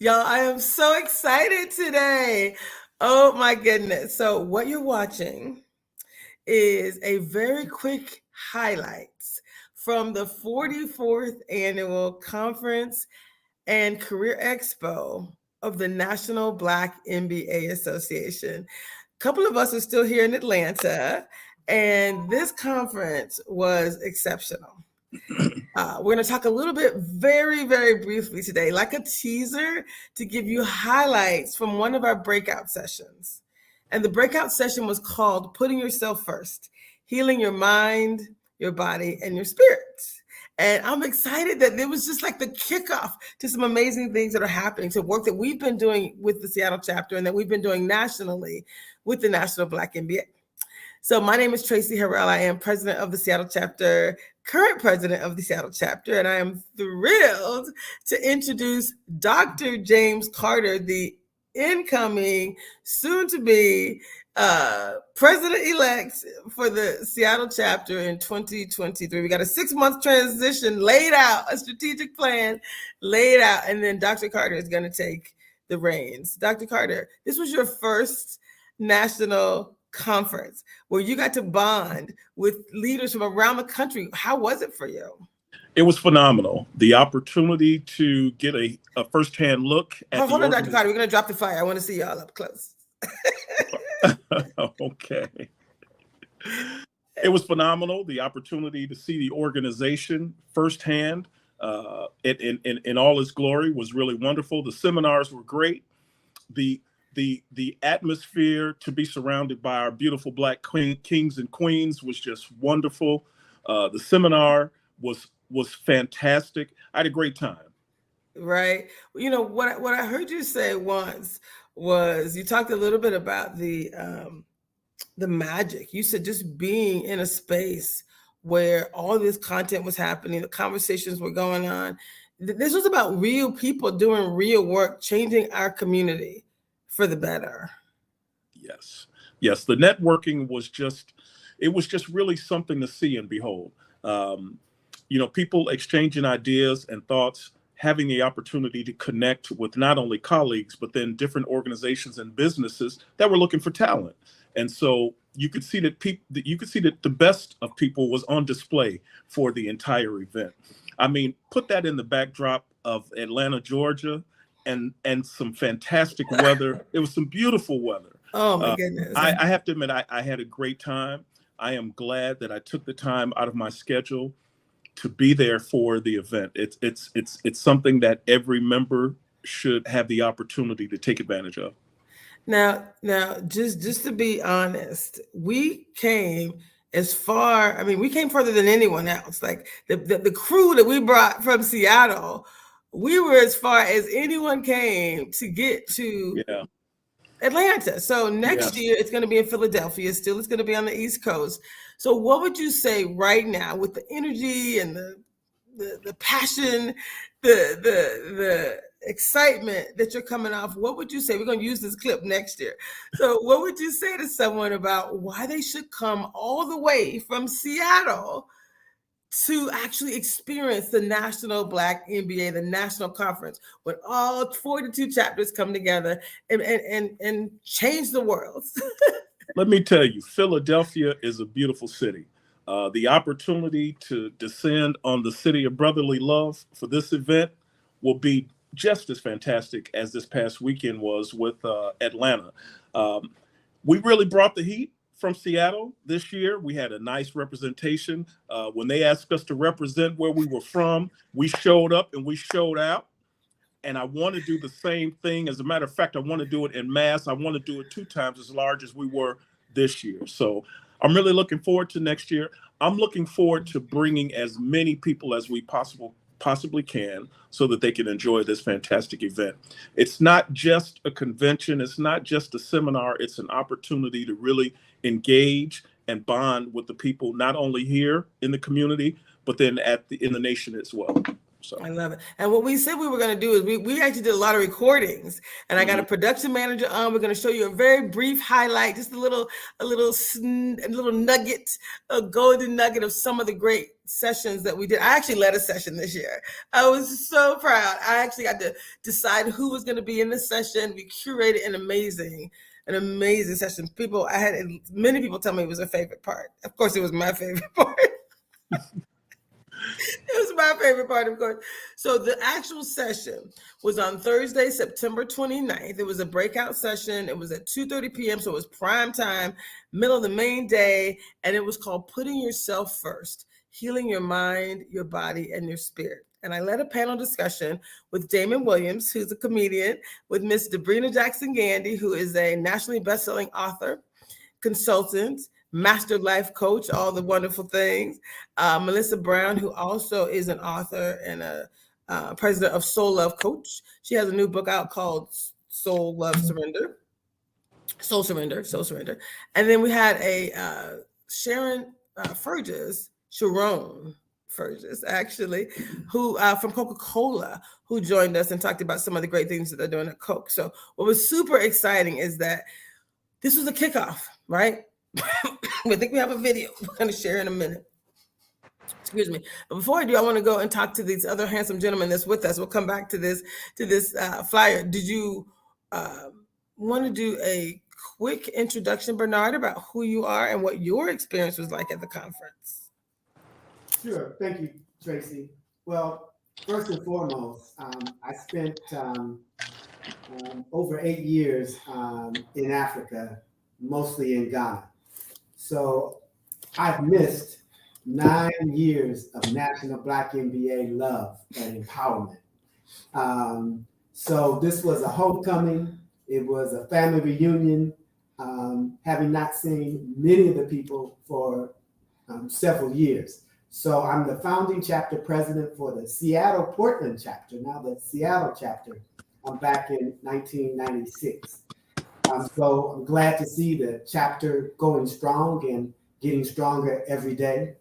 Y'all, I am so excited today. Oh my goodness. So, what you're watching is a very quick highlights from the 44th Annual Conference and Career Expo of the National Black MBA Association. A couple of us are still here in Atlanta, and this conference was exceptional. We're going to talk a little bit very, very briefly today, like a teaser to give you highlights from one of our breakout sessions. And the breakout session was called Putting Yourself First, Healing Your Mind, Your Body, and Your Spirit. And I'm excited that it was just like the kickoff to some amazing things that are happening, to work that we've been doing with the Seattle chapter and that we've been doing nationally with the National Black MBA. So my name is Tracy Harrell. I am president of the Seattle chapter, current president of the Seattle chapter, and I am thrilled to introduce Dr. James Carter, the incoming, soon-to-be president-elect for the Seattle chapter in 2023. We got a 6-month transition laid out, a strategic plan laid out, and then Dr. Carter is going to take the reins. Dr. Carter, this was your first national conference where you got to bond with leaders from around the country. How was it for you? It was phenomenal. The opportunity to get a firsthand look at Hold on, Dr. Carter. We're going to drop the fire. I want to see y'all up close. Okay. It was phenomenal. The opportunity to see the organization firsthand in all its glory was really wonderful. The seminars were great. The atmosphere to be surrounded by our beautiful Black kings and queens was just wonderful. The seminar was fantastic. I had a great time. Right. You know, what I heard you say once was you talked a little bit about the magic. You said just being in a space where all this content was happening, the conversations were going on. This was about real people doing real work, changing our community for the better. Yes. The networking was just really something to see and behold. People exchanging ideas and thoughts, having the opportunity to connect with not only colleagues, but then different organizations and businesses that were looking for talent. And so you could see that the best of people was on display for the entire event. I mean, put that in the backdrop of Atlanta, Georgia, and some fantastic weather. It was some beautiful weather. Oh my goodness. I have to admit, I had a great time. I am glad that I took the time out of my schedule to be there for the event. It's something that every member should have the opportunity to take advantage of. Now, just to be honest, we came as far. I mean, we came further than anyone else. Like the crew that we brought from Seattle, we were as far as anyone came to get to Atlanta. So next year it's going to be in Philadelphia. Still, it's going to be on the East Coast. So what would you say right now with the energy and the passion, the excitement that you're coming off? What would you say? We're going to use this clip next year. So what would you say to someone about why they should come all the way from Seattle to actually experience the National Black MBA, the national conference, when all 42 chapters come together and change the world? Let me tell you, Philadelphia is a beautiful city. The opportunity to descend on the city of brotherly love for this event will be just as fantastic as this past weekend was with Atlanta. We really brought the heat from Seattle this year. We had a nice representation. When they asked us to represent where we were from, we showed up and we showed out. And I want to do the same thing. As a matter of fact, I want to do it en masse. I want to do it 2 times as large as we were this year. So I'm really looking forward to next year. I'm looking forward to bringing as many people as we possibly can so that they can enjoy this fantastic event. It's not just a convention. It's not just a seminar. It's an opportunity to really engage and bond with the people, not only here in the community, but then in the nation as well. So I love it. And what we said we were going to do is we actually did a lot of recordings, and I got a production manager on. We're going to show you a very brief highlight, just a little nugget, a golden nugget of some of the great sessions that we did. I actually led a session this year. I was so proud. I actually got to decide who was going to be in this session. We curated an amazing session. Many people tell me it was their favorite part. Of course, it was my favorite part. It was my favorite part, of course. So the actual session was on Thursday, September 29th. It was a breakout session. It was at 2:30 p.m., so it was prime time, middle of the main day, and it was called Putting Yourself First, Healing Your Mind, Your Body, and Your Spirit. And I led a panel discussion with Damon Williams, who's a comedian, with Miss Debrina Jackson-Gandy, who is a nationally best-selling author, consultant, master life coach, all the wonderful things. Melissa Brown, who also is an author and a president of Soul Love Coach. She has a new book out called Soul Surrender. And then we had a Sharon Fergus, actually, who from Coca-Cola, who joined us and talked about some of the great things that they're doing at Coke. So what was super exciting is that this was a kickoff, right? I think we have a video we're going to share in a minute. Excuse me. But before I do, I want to go and talk to these other handsome gentlemen that's with us. We'll come back to this flyer. Did you want to do a quick introduction, Bernard, about who you are and what your experience was like at the conference? Sure. Thank you, Tracy. Well, first and foremost, I spent over 8 years in Africa, mostly in Ghana. So I've missed 9 years of National Black MBA love and empowerment. So this was a homecoming. It was a family reunion, having not seen many of the people for several years. So I'm the founding chapter president for the Seattle Portland chapter, now the Seattle chapter. I'm back in 1996. So I'm glad to see the chapter going strong and getting stronger every day.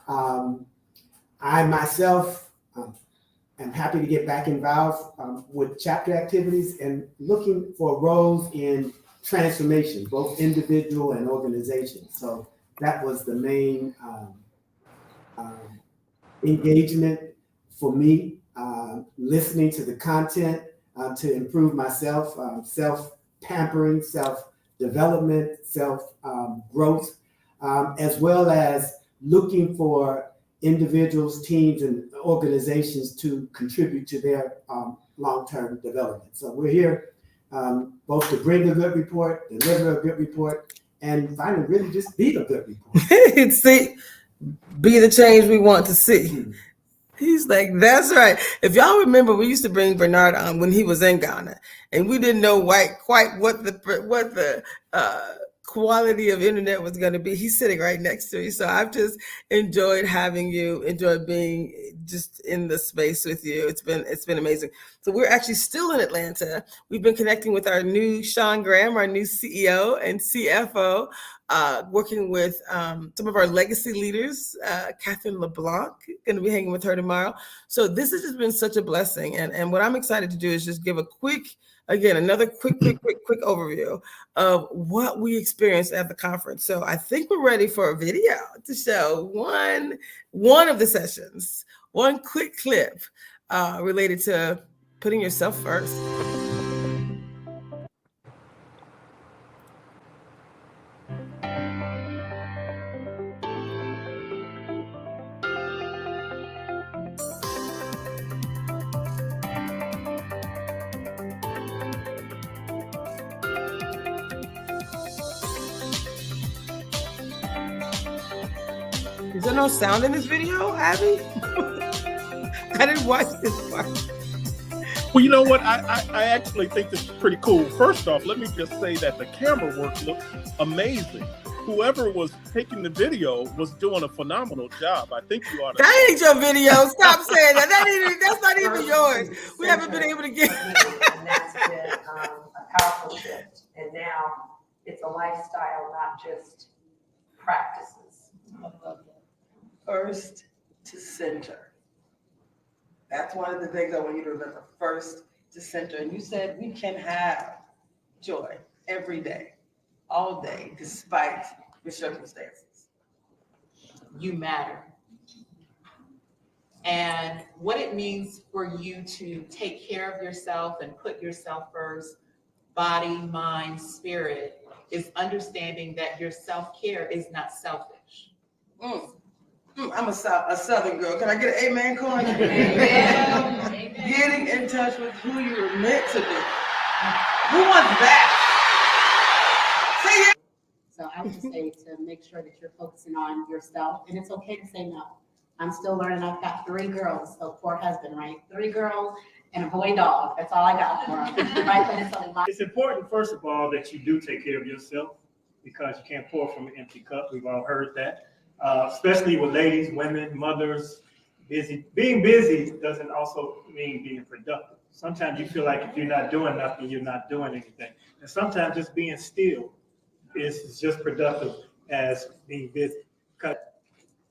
I myself am happy to get back involved with chapter activities and looking for roles in transformation, both individual and organization. So that was the main engagement for me, listening to the content to improve myself, self-pampering, self-development, self-growth, as well as looking for individuals, teams, and organizations to contribute to their long-term development. So we're here both to bring a good report, deliver a good report, and finally really just be a good report. See, be the change we want to see. He's like, that's right. If y'all remember, we used to bring Bernard on when he was in Ghana, and we didn't know quite what the quality of internet was going to be. He's sitting right next to me, so I've just enjoyed having you, enjoyed being just in the space with you. It's been amazing. So we're actually still in Atlanta. We've been connecting with our new Sean Graham, our new CEO and CFO. Working with some of our legacy leaders, Catherine LeBlanc, going to be hanging with her tomorrow. So this has just been such a blessing. And what I'm excited to do is just give another quick overview of what we experienced at the conference. So I think we're ready for a video to show one of the sessions, one quick clip related to putting yourself first. Is there no sound in this video, Abby? I didn't watch this part. Well, you know what? I actually think this is pretty cool. First off, let me just say that the camera work looked amazing. Whoever was taking the video was doing a phenomenal job. I think you ought to. That ain't your video. Stop saying that. That's not even yours. We haven't been able to get. And that's been a powerful shift. And now it's a lifestyle, not just practices. First to center. That's one of the things I want you to remember first, to center. And you said we can have joy every day, all day, despite your circumstances. You matter. And what it means for you to take care of yourself and put yourself first, body, mind, spirit, is understanding that your self-care is not selfish. I'm a Southern girl. Can I get an amen, Corn? Amen. Getting in touch with who you were meant to be. Who wants that? Say it. So I would just say to make sure that you're focusing on yourself, and it's okay to say no. I'm still learning. I've got 3 girls, so poor husband, right? 3 girls and a boy dog. That's all I got for them. Right? But it's a lot. It's important, first of all, that you do take care of yourself, because you can't pour from an empty cup. We've all heard that. Especially with ladies, women, mothers, busy. Being busy doesn't also mean being productive. Sometimes you feel like if you're not doing nothing, you're not doing anything. And sometimes just being still is just productive as being busy.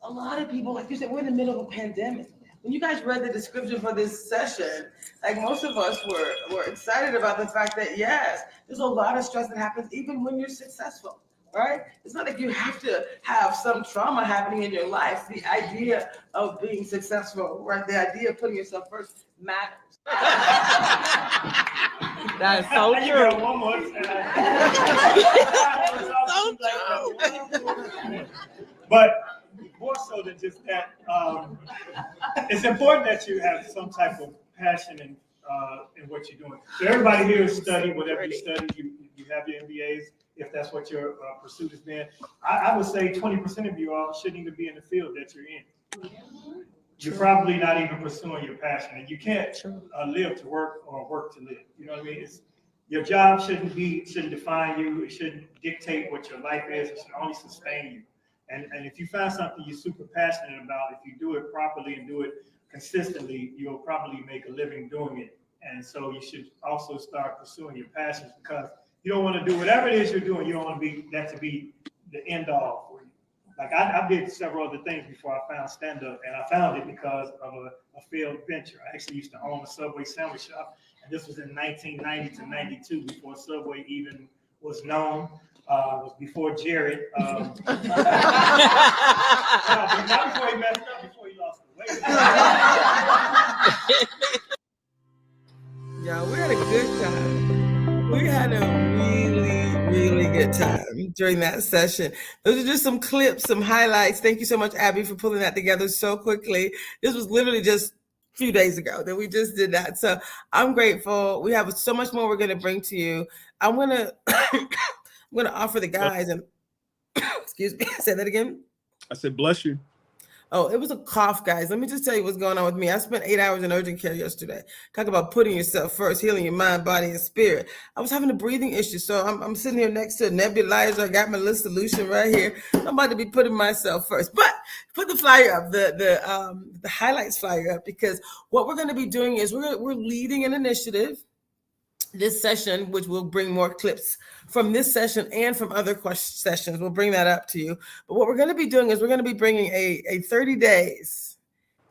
A lot of people, like you said, we're in the middle of a pandemic. When you guys read the description for this session, like most of us were excited about the fact that, yes, there's a lot of stress that happens even when you're successful, right? It's not like you have to have some trauma happening in your life. The idea of being successful, right? The idea of putting yourself first matters. That's so You true. got one more time. But more so than just that, it's important that you have some type of passion in what you're doing. So everybody here is studying, whatever you study, you have your MBAs, if that's what your pursuit has been. I would say 20% of you all shouldn't even be in the field that you're in. You're probably not even pursuing your passion, and you can't live to work or work to live. You know what I mean? Your job shouldn't define you. It shouldn't dictate what your life is. It should only sustain you. And if you find something you're super passionate about, if you do it properly and do it consistently, you'll probably make a living doing it. And so you should also start pursuing your passions, because you don't want to do whatever it is you're doing. You don't want to be that to be the end all for you. Like I did several other things before I found stand-up, and I found it because of a failed venture. I actually used to own a Subway sandwich shop, and this was in 1990 to 92, before Subway even was known. Was before Jared. Not before he messed up, before he lost the weight. Yeah, we had a good time. We had a really, really good time during that session. Those are just some clips, some highlights. Thank you so much, Abby, for pulling that together so quickly. This was literally just a few days ago that we just did that. So I'm grateful. We have so much more we're going to bring to you. I'm going to offer the guys, and excuse me, say that again. I said, bless you. Oh, it was a cough, guys. Let me just tell you what's going on with me. I spent 8 hours in urgent care yesterday. Talk about putting yourself first, healing your mind, body, and spirit. I was having a breathing issue, so I'm sitting here next to a nebulizer. I got my little solution right here. I'm about to be putting myself first. But put the flyer up, the highlights flyer up, because what we're going to be doing is we're leading an initiative this session, which will bring more clips from this session and from other sessions. We'll bring that up to you. But what we're going to be doing is we're going to be bringing a 30 days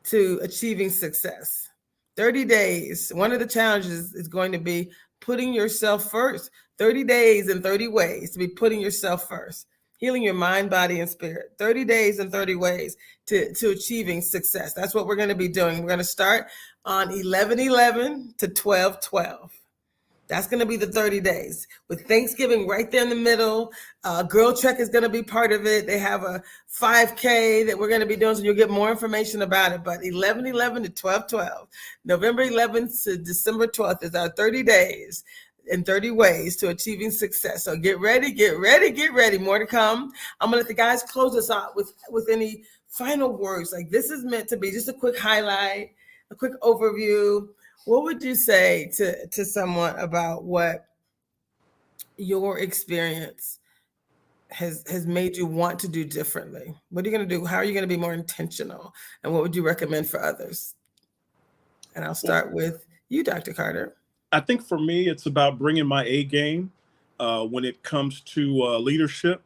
to achieving success. 30 days. One of the challenges is going to be putting yourself first. 30 days and 30 ways to be putting yourself first. Healing your mind, body, and spirit. 30 days and 30 ways to achieving success. That's what we're going to be doing. We're going to start on 11/11 to 12/12. That's going to be the 30 days with Thanksgiving right there in the middle. Girl Trek is going to be part of it. They have a 5K that we're going to be doing, so you'll get more information about it. But 11/11 to 12/12, November 11th to December 12th is our 30 days and 30 ways to achieving success. So get ready, get ready, get ready. More to come. I'm going to let the guys close us out with any final words. Like, this is meant to be just a quick highlight, a quick overview. What would you say to someone about what your experience has made you want to do differently? What are you going to do? How are you going to be more intentional? And what would you recommend for others? And I'll start with you, Dr. Carter. I think for me, it's about bringing my A game when it comes to leadership.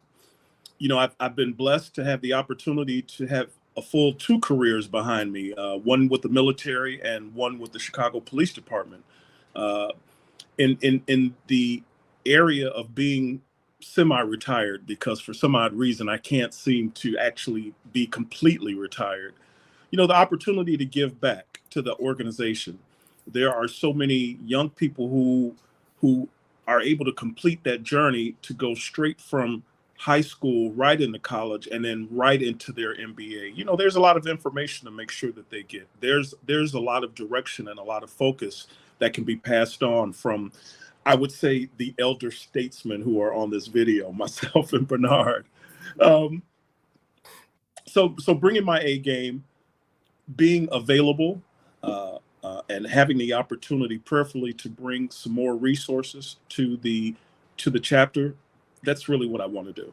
You know, I've been blessed to have the opportunity to have a full 2 careers behind me, one with the military and one with the Chicago Police Department. In the area of being semi-retired, because for some odd reason I can't seem to actually be completely retired. The opportunity to give back to the organization. There are so many young people who are able to complete that journey to go straight from high school right into college and then right into their MBA. There's a lot of information to make sure that they get. There's a lot of direction and a lot of focus that can be passed on from, I would say, the elder statesmen who are on this video, myself and Bernard. So bringing my A game, being available, and having the opportunity prayerfully to bring some more resources to the chapter, that's really what I want to do.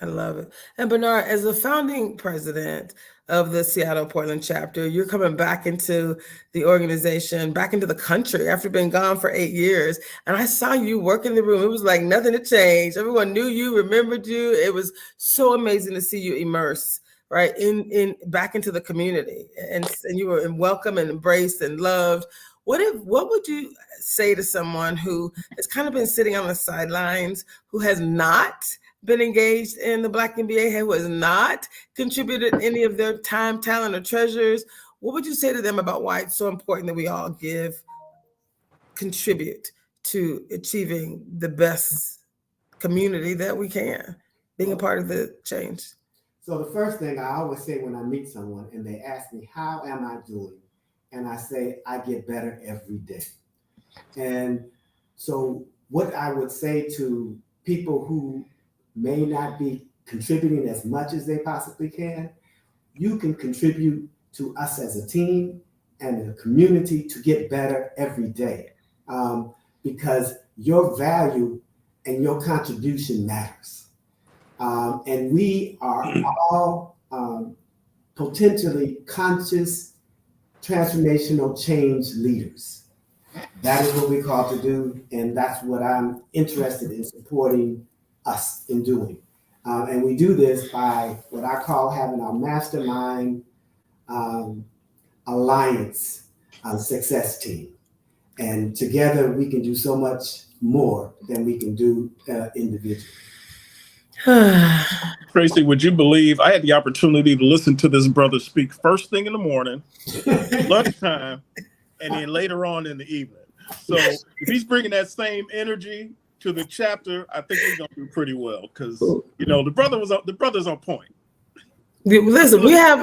I love it. And Bernard, as the founding president of the Seattle Portland chapter, you're coming back into the organization, back into the country after being gone for 8 years. And I saw you work in the room. It was like nothing had changed. Everyone knew you, remembered you. It was so amazing to see you immerse right in back into the community, and you were welcome and embraced and loved. What would you say to someone who has kind of been sitting on the sidelines, who has not been engaged in the Black MBA, who has not contributed any of their time, talent, or treasures? What would you say to them about why it's so important that we all contribute to achieving the best community that we can, being a part of the change? So the first thing I always say when I meet someone and they ask me, how am I doing? And I say, I get better every day. And so what I would say to people who may not be contributing as much as they possibly can, you can contribute to us as a team and the community to get better every day, because your value and your contribution matters. And we are all potentially conscious, transformational change leaders. That is what we're called to do, and that's what I'm interested in supporting us in doing. And we do this by what I call having our mastermind alliance success team. And together we can do so much more than we can do individually. Tracy, would you believe I had the opportunity to listen to this brother speak first thing in the morning, lunchtime, and then later on in the evening. So if he's bringing that same energy to the chapter, I think we're gonna do pretty well, because the brother's on point. Listen, we have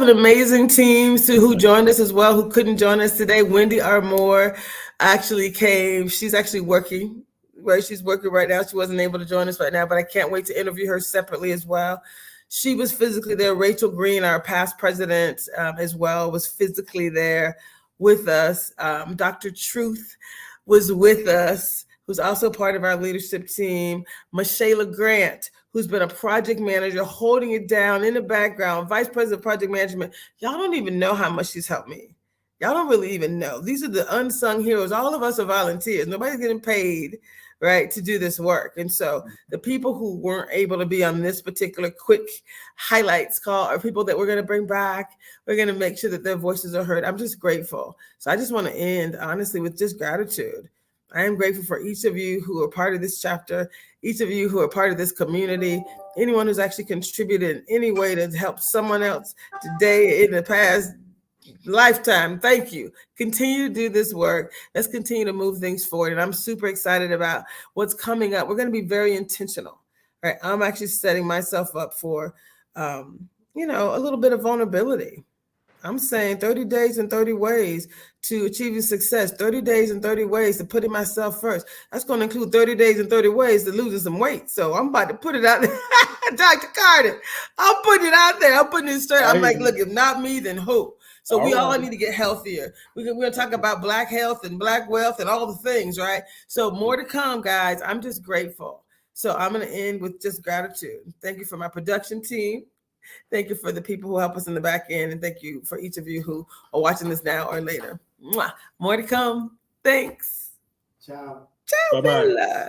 an amazing team who joined us as well, who couldn't join us today. Wendy Armour actually came. She's actually working. Right, she's working right now. She wasn't able to join us right now, but I can't wait to interview her separately as well. She was physically there. Rachel Green, our past president, as well, was physically there with us. Dr. Truth was with us, who's also part of our leadership team. Michela Grant, who's been a project manager, holding it down in the background, vice president of project management. Y'all don't even know how much she's helped me. Y'all don't really even know. These are the unsung heroes. All of us are volunteers. Nobody's getting paid, right, to do this work. And so the people who weren't able to be on this particular quick highlights call are people that we're going to bring back. We're going to make sure that their voices are heard. I'm just grateful. So I just want to end, honestly, with just gratitude. I am grateful for each of you who are part of this chapter, each of you who are part of this community, anyone who's actually contributed in any way to help someone else today, in the past lifetime. Thank you. Continue to do this work. Let's continue to move things forward. And I'm super excited about what's coming up. We're going to be very intentional. Right? I'm actually setting myself up for, a little bit of vulnerability. I'm saying 30 days and 30 ways to achieving success, 30 days and 30 ways to putting myself first. That's going to include 30 days and 30 ways to losing some weight. So I'm about to put it out there. Dr. Carter, I'm putting it out there. I'm putting it straight. I'm like, look, if not me, then who? So we all need to get healthier. We're going to talk about Black health and Black wealth and all the things, right? So more to come, guys. I'm just grateful. So I'm going to end with just gratitude. Thank you for my production team. Thank you for the people who help us in the back end. And thank you for each of you who are watching this now or later. Mwah. More to come. Thanks. Ciao. Ciao, Bye-bye. Bella.